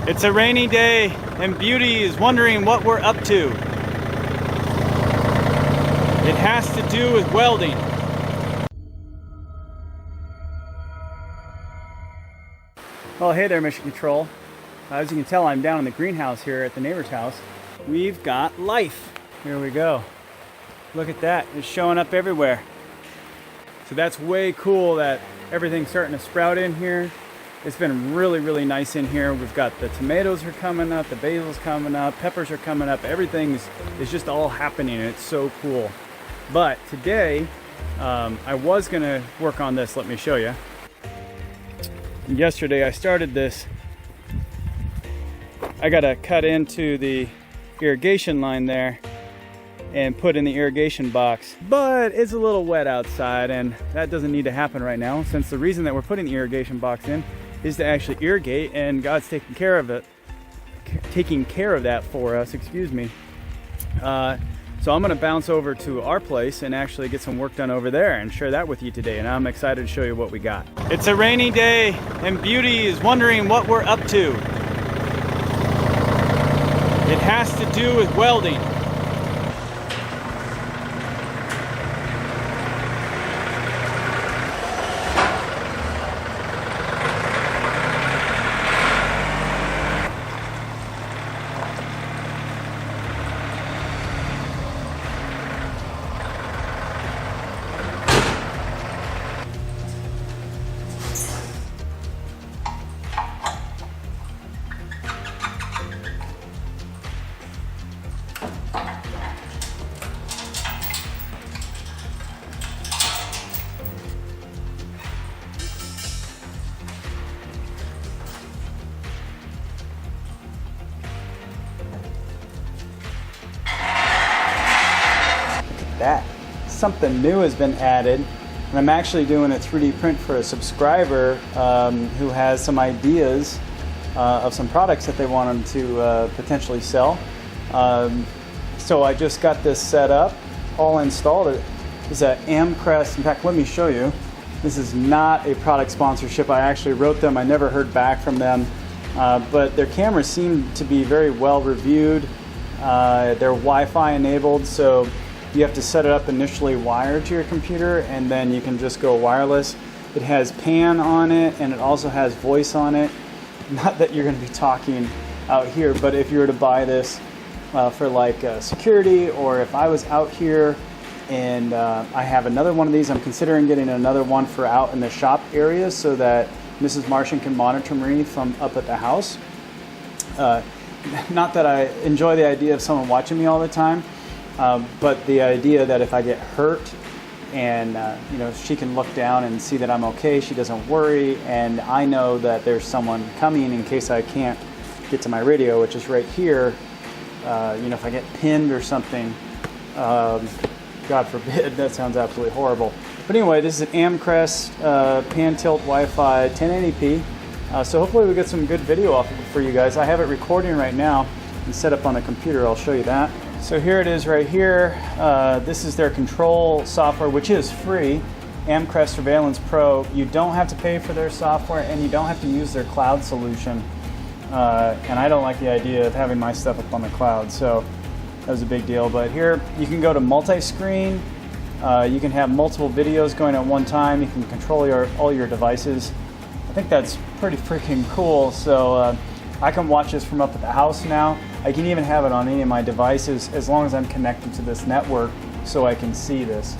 It's a rainy day and Beauty is wondering what we're up to. It has to do with welding. Well, hey there, Mission Control. As you can tell, I'm down in the greenhouse here at the neighbor's house. We've got life. Here we go. Look at that. It's showing up everywhere. So that's way cool that everything's starting to sprout in here. It's been really, really nice in here. We've got the tomatoes are coming up, the basil's coming up, peppers are coming up. Everything is just all happening. It's so cool. But today, I was gonna work on this. Let me show you. Yesterday I started this. I gotta cut into the irrigation line there and put in the irrigation box, but it's a little wet outside and that doesn't need to happen right now, since the reason that we're putting the irrigation box in is to actually irrigate, and God's taking care of that for us, excuse me. So I'm gonna bounce over to our place and actually get some work done over there and share that with you today, and I'm excited to show you what we got. It's a rainy day and Beauty is wondering what we're up to. It has to do with welding. That something new has been added, and I'm actually doing a 3D print for a subscriber who has some ideas of some products that they want them to potentially sell. So I just got this set up, all installed. It is an Amcrest. In fact, let me show you. This is not a product sponsorship. I actually wrote them. I never heard back from them, but their cameras seem to be very well reviewed. They're Wi-Fi enabled, so you have to set it up initially wired to your computer, and then you can just go wireless. It has pan on it, and it also has voice on it. Not that you're going to be talking out here, but if you were to buy this for like security, or if I was out here and I have another one of these, I'm considering getting another one for out in the shop area so that Mrs. Martian can monitor me from up at the house. Not that I enjoy the idea of someone watching me all the time, but the idea that if I get hurt and you know, she can look down and see that I'm okay, she doesn't worry, and I know that there's someone coming in case I can't get to my radio, which is right here. You know, if I get pinned or something, God forbid, that sounds absolutely horrible. But anyway, this is an Amcrest pan tilt Wi-Fi 1080p. So hopefully we get some good video off of it for you guys. I have it recording right now and set up on the computer. I'll show you that. So here it is right here. This is their control software, which is free. Amcrest Surveillance Pro. You don't have to pay for their software, and you don't have to use their cloud solution. And I don't like the idea of having my stuff up on the cloud, so that was a big deal. But here you can go to multi-screen. You can have multiple videos going at one time. You can control all your devices. I think that's pretty freaking cool. So I can watch this from up at the house now. I can even have it on any of my devices as long as I'm connected to this network, so I can see this.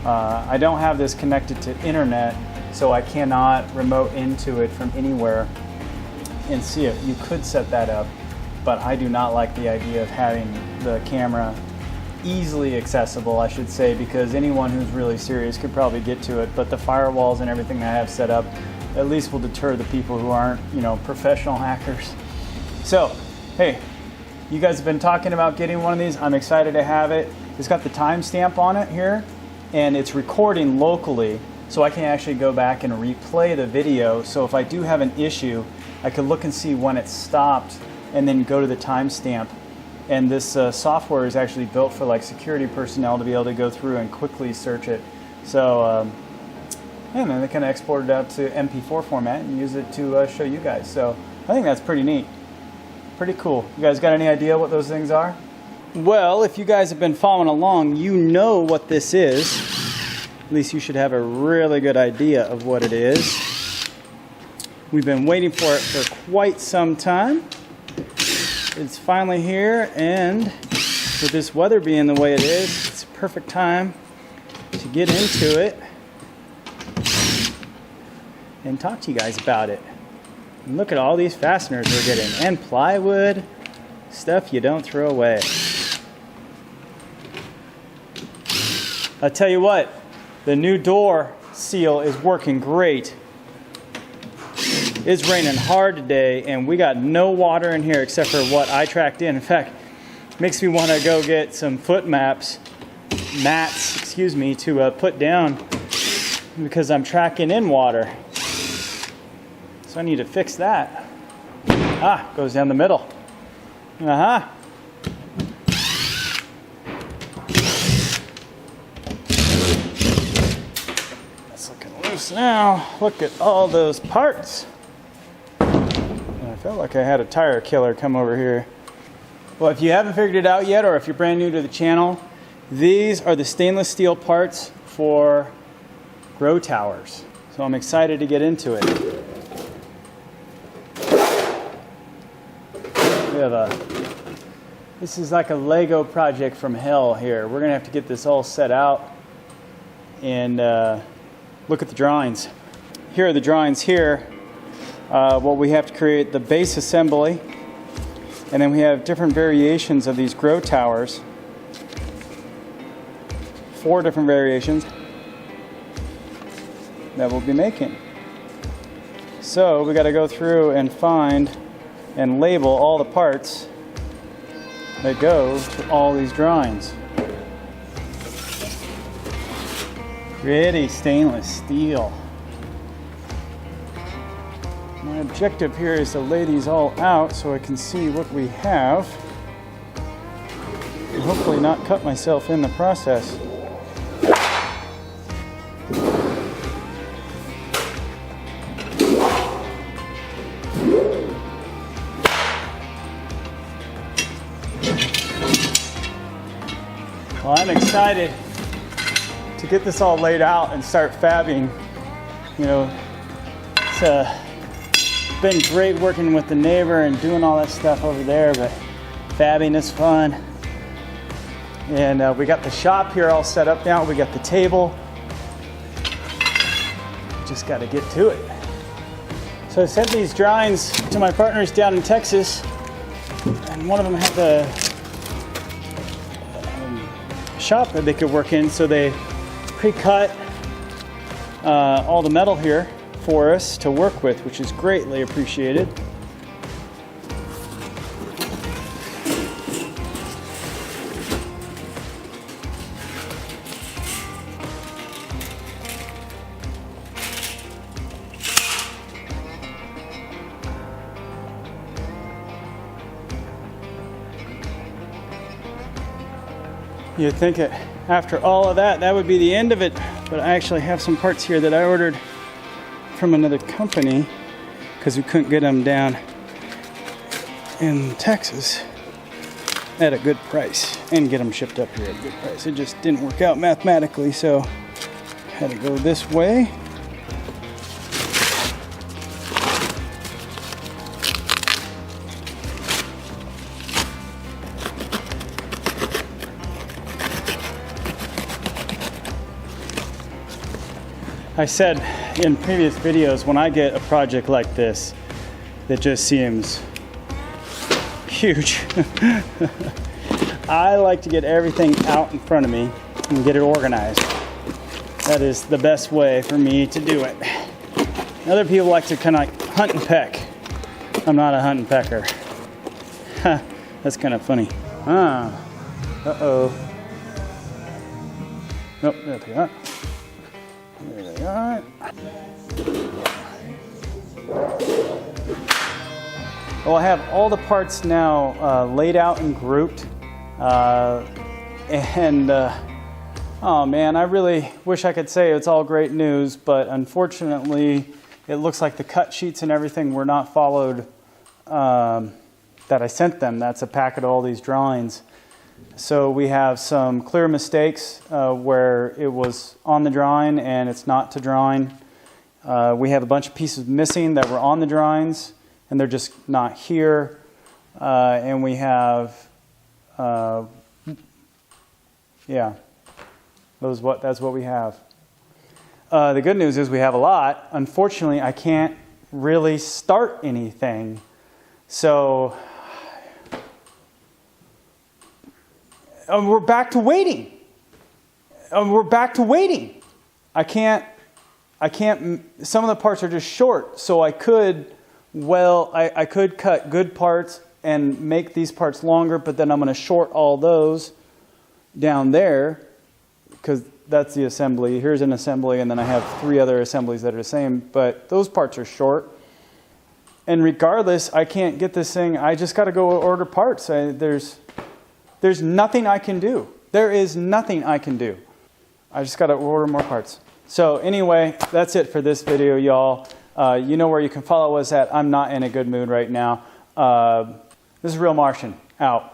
I don't have this connected to internet, so I cannot remote into it from anywhere and see it. You could set that up, but I do not like the idea of having the camera easily accessible, I should say, because anyone who's really serious could probably get to it. But the firewalls and everything I have set up at least will deter the people who aren't, you know, professional hackers. So, hey, you guys have been talking about getting one of these. I'm excited to have it. It's got the timestamp on it here, and it's recording locally, so I can actually go back and replay the video. So if I do have an issue, I can look and see when it stopped and then go to the timestamp. And this software is actually built for like security personnel to be able to go through and quickly search it. So, and then they can export it out to MP4 format and use it to show you guys. So I think that's pretty neat. Pretty cool. You guys got any idea what those things are? Well, if you guys have been following along, you know what this is. At least you should have a really good idea of what it is. We've been waiting for it for quite some time. It's finally here, and with this weather being the way it is, it's a perfect time to get into it and talk to you guys about it. And look at all these fasteners we're getting, and plywood, stuff you don't throw away. I'll tell you what, the new door seal is working great. It's raining hard today, and we got no water in here except for what I tracked in. In fact, it makes me want to go get some foot mats, to put down because I'm tracking in water. So I need to fix that. Goes down the middle. That's looking loose now. Look at all those parts. And I felt like I had a tire killer come over here. Well, if you haven't figured it out yet, or if you're brand new to the channel, these are the stainless steel parts for grow towers. So I'm excited to get into it. We have this is like a Lego project from hell here. We're gonna have to get this all set out and look at the drawings. Here are the drawings here. What we have to create the base assembly, and then we have different variations of these grow towers. 4 different variations that we'll be making. So we got to go through and find and label all the parts that go to all these drawings. Pretty stainless steel. My objective here is to lay these all out so I can see what we have and hopefully not cut myself in the process. Well, I'm excited to get this all laid out and start fabbing. You know, it's been great working with the neighbor and doing all that stuff over there, but fabbing is fun. And we got the shop here all set up now. We got the table. Just got to get to it. So I sent these drawings to my partners down in Texas, and one of them had the shop that they could work in, so they pre-cut all the metal here for us to work with, which is greatly appreciated. You'd think it, after all of that, that would be the end of it, but I actually have some parts here that I ordered from another company because we couldn't get them down in Texas at a good price and get them shipped up here at a good price. It just didn't work out mathematically, so I had to go this way. I said in previous videos, when I get a project like this that just seems huge, I like to get everything out in front of me and get it organized. That is the best way for me to do it. Other people like to kind of hunt and peck. I'm not a hunt and pecker. That's kind of funny. Uh-oh. Nope, there they are. There they are. Well, I have all the parts now laid out and grouped. Oh man, I really wish I could say it's all great news, but unfortunately, it looks like the cut sheets and everything were not followed that I sent them. That's a packet of all these drawings. So we have some clear mistakes where it was on the drawing and it's not to drawing. We have a bunch of pieces missing that were on the drawings and they're just not here. And we have, yeah, that's what we have. The good news is we have a lot. Unfortunately, I can't really start anything. So we're back to waiting. We're back to waiting. I can't, some of the parts are just short. So I could cut good parts and make these parts longer, but then I'm going to short all those down there because that's the assembly. Here's an assembly, and then I have 3 other assemblies that are the same, but those parts are short. And regardless, I can't get this thing. I just got to go order parts. There's nothing I can do. There is nothing I can do. I just got to order more parts. So anyway, that's it for this video, y'all. You know where you can follow us at. I'm not in a good mood right now. This is Real Martian, out.